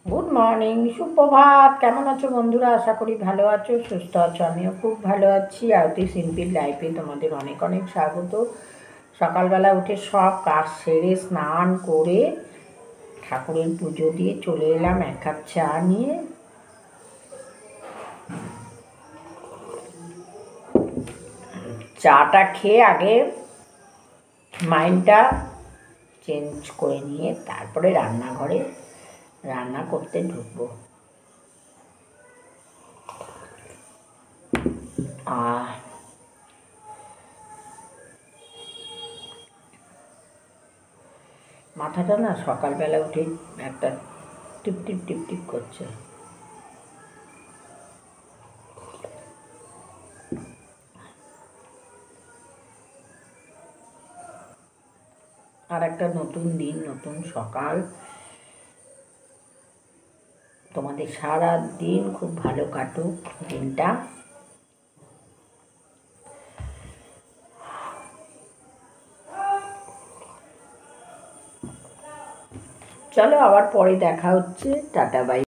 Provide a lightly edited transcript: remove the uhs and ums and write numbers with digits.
Good morning, সুপ্রভাত। কেমন আছো বন্ধুরা? আশা করি ভালো আছো, সুস্থ আছো। আমিও খুব ভালো আছি। আরতি সিম্পল লাইফে তোমাদের অনেক অনেক স্বাগত। সকালবেলা উঠে সব কাজ সেরে স্নান করে ঠাকুরের পুজো দিয়ে চলে এলাম এক কাপ চা নিয়ে। চাটা খেয়ে আগে মাইন্ডটা চেঞ্জ করে নিয়ে তারপরে রান্নাঘরে রান্না করতে ঢুকবো। মাথাটা না সকালবেলা উঠে একটা টিপ টিপ টিপ টিপ করছে। আর একটা নতুন দিন, নতুন সকাল। তোমাদের সারা দিন খুব ভালো কাটুক দিনটা। চলো আবার পরে দেখা হচ্ছে। Ta-ta, by.